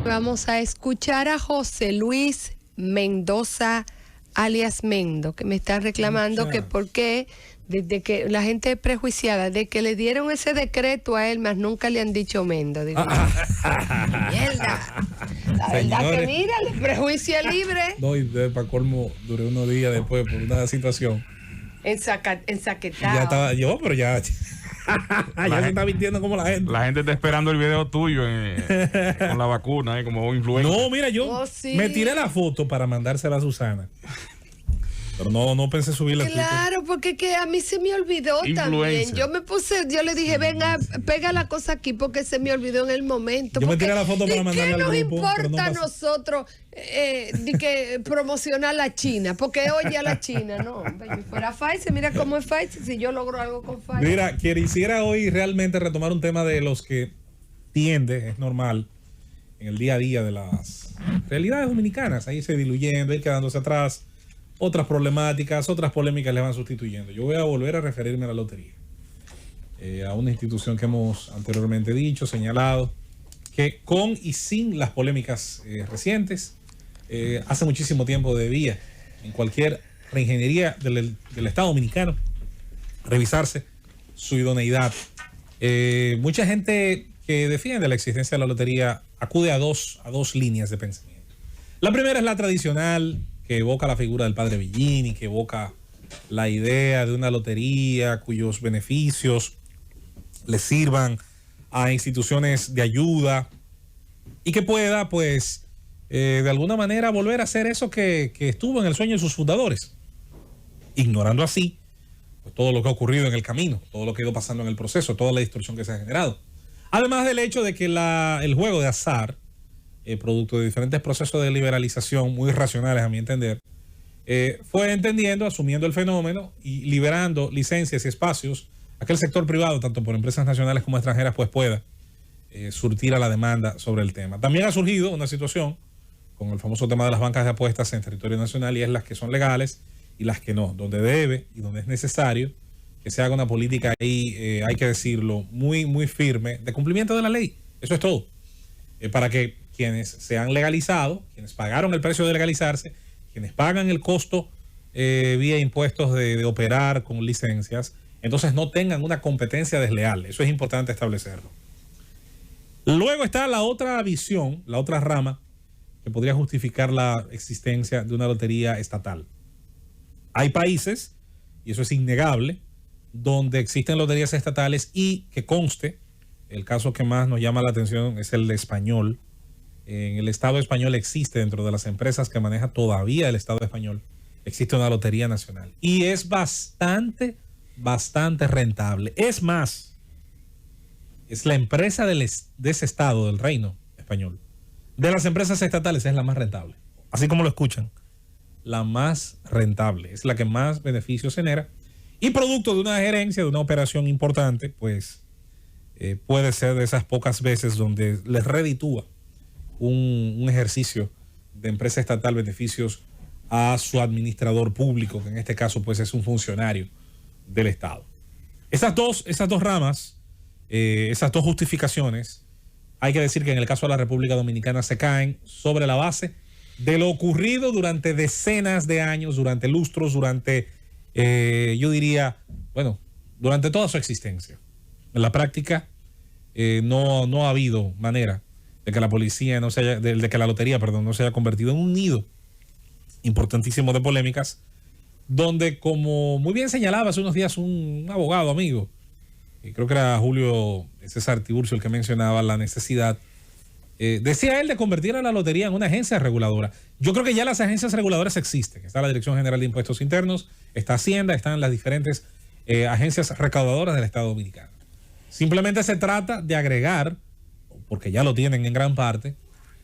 Vamos a escuchar a José Luis Mendoza, alias Mendo, que me está reclamando que por qué, desde que la gente es prejuiciada, de que le dieron ese decreto a él, más nunca le han dicho Mendo. Digo, mierda. La verdad que mira, el prejuicio es libre. No, y para colmo, duré unos días después por una situación. Ensaquetado. Ya estaba yo, pero ya se está mintiendo como la gente. La gente está esperando el video tuyo con la vacuna, como influencer. No, mira, yo me tiré la foto para mandársela a Susana. Pero no pensé subirla. Claro, porque que a mí se me olvidó también. Yo le dije, venga, pega la cosa aquí porque se me olvidó en el momento. Yo me tiré la foto para mandarla al grupo. ¿Qué nos importa a nosotros de que promocionar la China? Porque oye a la China, no, hombre, yo fuera Pfizer, mira cómo es Pfizer, si yo logro algo con Pfizer. Mira, quisiera hoy realmente retomar un tema de los que es normal, en el día a día de las realidades dominicanas, ahí se diluyendo, ir quedándose atrás. Otras problemáticas, otras polémicas le van sustituyendo. Yo voy a volver a referirme a la lotería. A una institución que hemos anteriormente dicho, señalado, que con y sin las polémicas recientes, hace muchísimo tiempo debía, en cualquier reingeniería del Estado Dominicano, revisarse su idoneidad. Mucha gente que defiende la existencia de la lotería acude a dos líneas de pensamiento. La primera es la tradicional, que evoca la figura del padre Villini, que evoca la idea de una lotería cuyos beneficios le sirvan a instituciones de ayuda y que pueda, pues, de alguna manera volver a hacer eso que estuvo en el sueño de sus fundadores, ignorando así pues, todo lo que ha ocurrido en el camino, todo lo que ha ido pasando en el proceso, toda la distorsión que se ha generado. Además del hecho de que el juego de azar, producto de diferentes procesos de liberalización muy racionales a mi entender, fue entendiendo, asumiendo el fenómeno y liberando licencias y espacios a que el sector privado, tanto por empresas nacionales como extranjeras, pues pueda surtir a la demanda sobre el tema. También ha surgido una situación con el famoso tema de las bancas de apuestas en territorio nacional, y es las que son legales y las que no, donde debe y donde es necesario que se haga una política ahí, hay que decirlo, muy, muy firme de cumplimiento de la ley. Eso es todo. Para que quienes se han legalizado, quienes pagaron el precio de legalizarse, quienes pagan el costo vía impuestos de operar con licencias, entonces no tengan una competencia desleal. Eso es importante establecerlo. Luego está la otra visión, la otra rama que podría justificar la existencia de una lotería estatal. Hay países, y eso es innegable, donde existen loterías estatales y que conste, el caso que más nos llama la atención es el español. En el Estado español existe, dentro de las empresas que maneja todavía el Estado español, existe una lotería nacional. Y es bastante rentable. Es más, es la empresa de ese Estado, del Reino Español. De las empresas estatales es la más rentable. Así como lo escuchan. La más rentable. Es la que más beneficios genera. Y producto de una gerencia, de una operación importante, pues puede ser de esas pocas veces donde les reditúa un ejercicio de empresa estatal beneficios a su administrador público, que en este caso pues es un funcionario del Estado. Esas dos ramas, esas dos justificaciones, hay que decir que en el caso de la República Dominicana se caen sobre la base de lo ocurrido durante decenas de años, durante lustros, durante, yo diría, bueno, durante toda su existencia. En la práctica no ha habido manera de que la policía no se haya, de que la lotería, perdón, no se haya convertido en un nido importantísimo de polémicas, donde, como muy bien señalaba hace unos días un abogado amigo, creo que era Julio César Tiburcio el que mencionaba la necesidad, decía él, de convertir a la lotería en una agencia reguladora. Yo creo que ya las agencias reguladoras existen. Está la Dirección General de Impuestos Internos, está Hacienda, están las diferentes agencias recaudadoras del Estado Dominicano. Simplemente se trata de agregar, porque ya lo tienen en gran parte,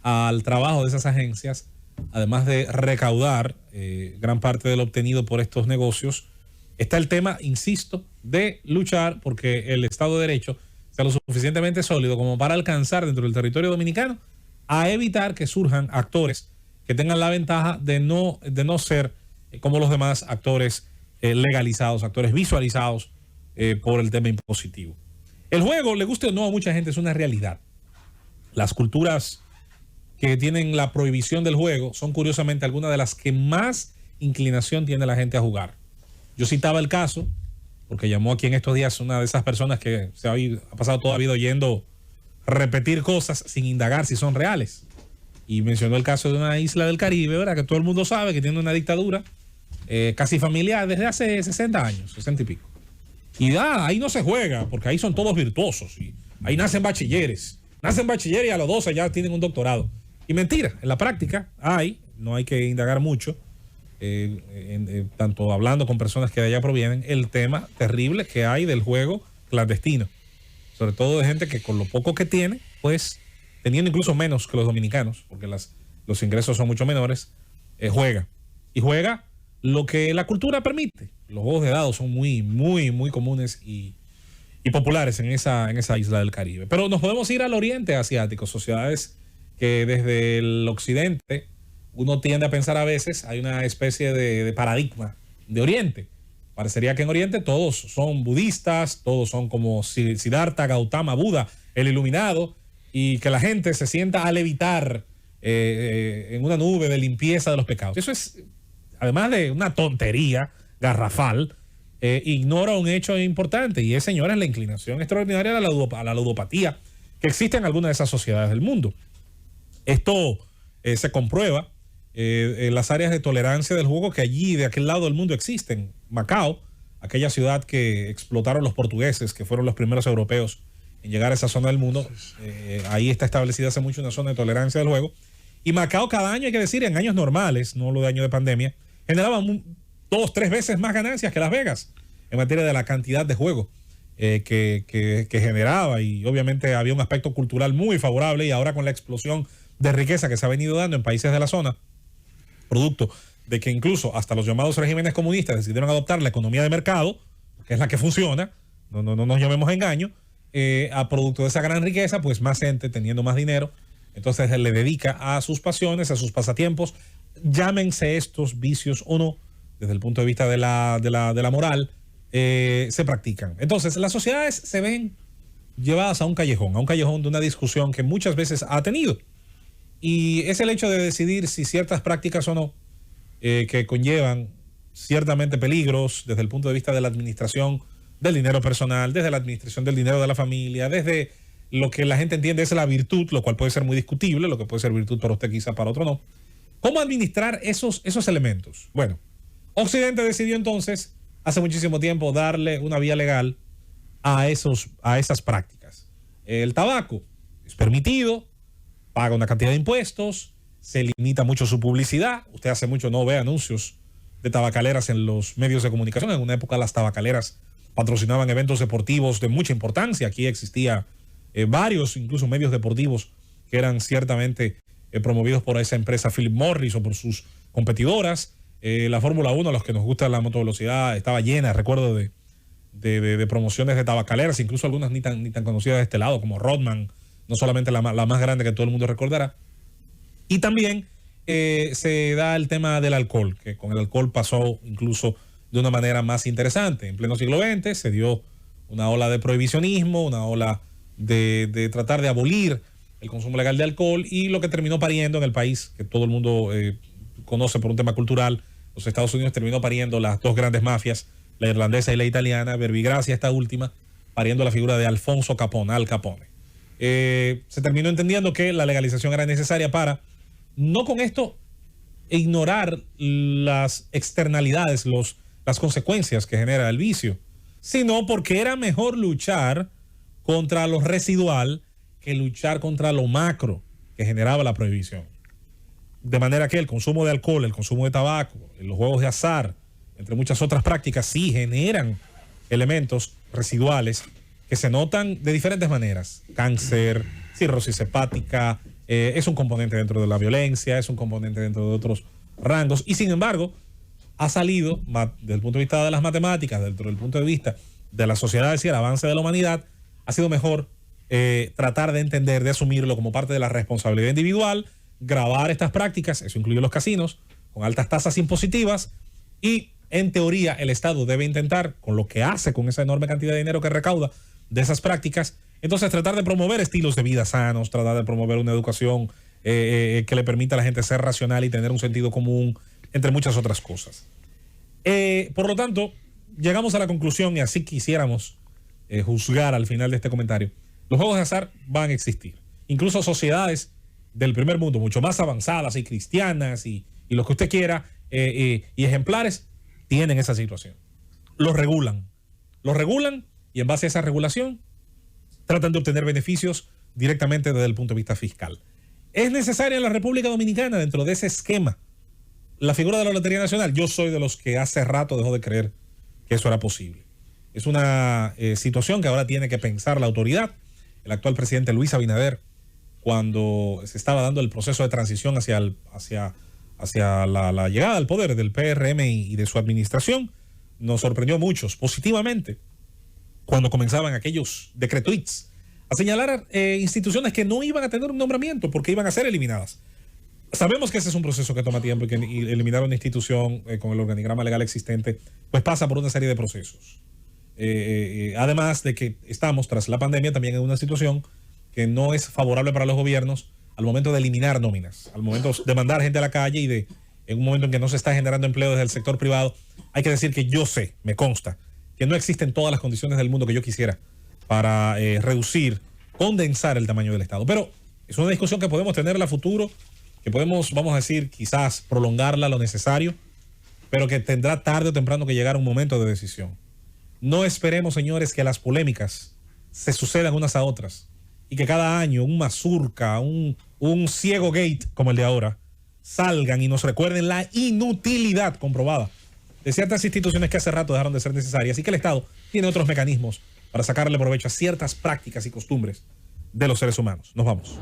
al trabajo de esas agencias, además de recaudar gran parte de lo obtenido por estos negocios, está el tema, insisto, de luchar porque el Estado de Derecho sea lo suficientemente sólido como para alcanzar dentro del territorio dominicano a evitar que surjan actores que tengan la ventaja de no ser como los demás actores legalizados, actores visualizados por el tema impositivo. El juego, le guste o no a mucha gente, es una realidad. Las culturas que tienen la prohibición del juego son curiosamente algunas de las que más inclinación tiene la gente a jugar. Yo citaba el caso, porque llamó aquí en estos días una de esas personas que ha pasado toda la vida oyendo repetir cosas sin indagar si son reales. Y mencionó el caso de una isla del Caribe, ¿verdad? Que todo el mundo sabe que tiene una dictadura casi familiar desde hace 60 años, 60 y pico. Y ahí no se juega, porque ahí son todos virtuosos. Y ahí nacen bachilleres. Nacen bachilleres y a los 12 ya tienen un doctorado. Y mentira, en la práctica no hay que indagar mucho, tanto hablando con personas que de allá provienen, el tema terrible que hay del juego clandestino. Sobre todo de gente que con lo poco que tiene, pues teniendo incluso menos que los dominicanos, porque los ingresos son mucho menores, juega. Y juega lo que la cultura permite. Los juegos de dados son muy, muy, muy comunes y populares en esa isla del Caribe. Pero nos podemos ir al oriente asiático, sociedades que desde el occidente uno tiende a pensar a veces, hay una especie de paradigma de oriente. Parecería que en oriente todos son budistas, todos son como Siddhartha Gautama, Buda, el iluminado, y que la gente se sienta a levitar en una nube de limpieza de los pecados. Eso es, además de una tontería garrafal, ignora un hecho importante, y es, señores, la inclinación extraordinaria a la ludopatía que existe en algunas de esas sociedades del mundo. Esto se comprueba en las áreas de tolerancia del juego que allí, de aquel lado del mundo, existen. Macao, aquella ciudad que explotaron los portugueses, que fueron los primeros europeos en llegar a esa zona del mundo, ahí está establecida hace mucho una zona de tolerancia del juego. Y Macao cada año, hay que decir, en años normales, no lo de año de pandemia, generaba 2-3 veces más ganancias que Las Vegas en materia de la cantidad de juego que generaba, y obviamente había un aspecto cultural muy favorable, y ahora con la explosión de riqueza que se ha venido dando en países de la zona, producto de que incluso hasta los llamados regímenes comunistas decidieron adoptar la economía de mercado, que es la que funciona, no nos llamemos a engaño, a producto de esa gran riqueza, pues más gente teniendo más dinero, entonces él le dedica a sus pasiones, a sus pasatiempos, llámense estos vicios o no, desde el punto de vista de la moral, se practican. Entonces las sociedades se ven llevadas a un callejón de una discusión que muchas veces ha tenido, y es el hecho de decidir si ciertas prácticas o no, que conllevan ciertamente peligros desde el punto de vista de la administración del dinero personal, desde la administración del dinero de la familia, desde lo que la gente entiende es la virtud, lo cual puede ser muy discutible, lo que puede ser virtud para usted quizá, para otro no. ¿Cómo administrar esos elementos? Bueno, Occidente decidió entonces, hace muchísimo tiempo, darle una vía legal a esas prácticas. El tabaco es permitido, paga una cantidad de impuestos, se limita mucho su publicidad. Usted hace mucho no ve anuncios de tabacaleras en los medios de comunicación. En una época las tabacaleras patrocinaban eventos deportivos de mucha importancia. Aquí existía varios, incluso medios deportivos que eran ciertamente promovidos por esa empresa Philip Morris o por sus competidoras. La Fórmula 1, a los que nos gusta la motovelocidad, estaba llena, recuerdo, de promociones de tabacaleras, incluso algunas ni tan conocidas de este lado, como Rodman, no solamente la más grande que todo el mundo recordará. Y también se da el tema del alcohol, que con el alcohol pasó incluso de una manera más interesante. En pleno siglo XX se dio una ola de prohibicionismo, una ola de tratar de abolir el consumo legal de alcohol, y lo que terminó pariendo en el país, que todo el mundo conoce por un tema cultural, los Estados Unidos, terminó pariendo las dos grandes mafias, la irlandesa y la italiana, verbigracia esta última, pariendo la figura de Alfonso Capone, Al Capone. Se terminó entendiendo que la legalización era necesaria para, no con esto, ignorar las externalidades, las consecuencias que genera el vicio, sino porque era mejor luchar contra lo residual que luchar contra lo macro que generaba la prohibición. De manera que el consumo de alcohol, el consumo de tabaco, los juegos de azar, entre muchas otras prácticas, sí generan elementos residuales que se notan de diferentes maneras. Cáncer, cirrosis hepática, es un componente dentro de la violencia, es un componente dentro de otros rangos, y sin embargo ha salido, desde el punto de vista de las matemáticas, dentro del punto de vista de las sociedades y el avance de la humanidad, ha sido mejor tratar de entender, de asumirlo como parte de la responsabilidad individual, grabar estas prácticas, eso incluye los casinos, con altas tasas impositivas, y en teoría el Estado debe intentar, con lo que hace con esa enorme cantidad de dinero que recauda de esas prácticas, entonces tratar de promover estilos de vida sanos, tratar de promover una educación que le permita a la gente ser racional y tener un sentido común, entre muchas otras cosas. Por lo tanto, llegamos a la conclusión, y así quisiéramos juzgar al final de este comentario, los juegos de azar van a existir. Incluso sociedades del primer mundo, mucho más avanzadas y cristianas y lo que usted quiera, y ejemplares, tienen esa situación. Los regulan y en base a esa regulación tratan de obtener beneficios directamente desde el punto de vista fiscal. ¿Es necesaria en la República Dominicana, dentro de ese esquema, la figura de la Lotería Nacional? Yo soy de los que hace rato dejó de creer que eso era posible. Es una situación que ahora tiene que pensar la autoridad. El actual presidente Luis Abinader, cuando se estaba dando el proceso de transición hacia la llegada al poder del PRM y de su administración, nos sorprendió a muchos positivamente cuando comenzaban aquellos decretweets a señalar instituciones que no iban a tener un nombramiento porque iban a ser eliminadas. Sabemos que ese es un proceso que toma tiempo y que eliminar una institución con el organigrama legal existente pues pasa por una serie de procesos. Además de que estamos tras la pandemia también en una situación que no es favorable para los gobiernos al momento de eliminar nóminas, al momento de mandar gente a la calle y en un momento en que no se está generando empleo desde el sector privado. Hay que decir que yo sé, me consta, que no existen todas las condiciones del mundo que yo quisiera para reducir, condensar el tamaño del Estado. Pero es una discusión que podemos tener a futuro, que podemos, vamos a decir, quizás prolongarla lo necesario, pero que tendrá tarde o temprano que llegar a un momento de decisión. No esperemos, señores, que las polémicas se sucedan unas a otras y que cada año un mazurca, un ciego gate como el de ahora, salgan y nos recuerden la inutilidad comprobada de ciertas instituciones que hace rato dejaron de ser necesarias y que el Estado tiene otros mecanismos para sacarle provecho a ciertas prácticas y costumbres de los seres humanos. Nos vamos.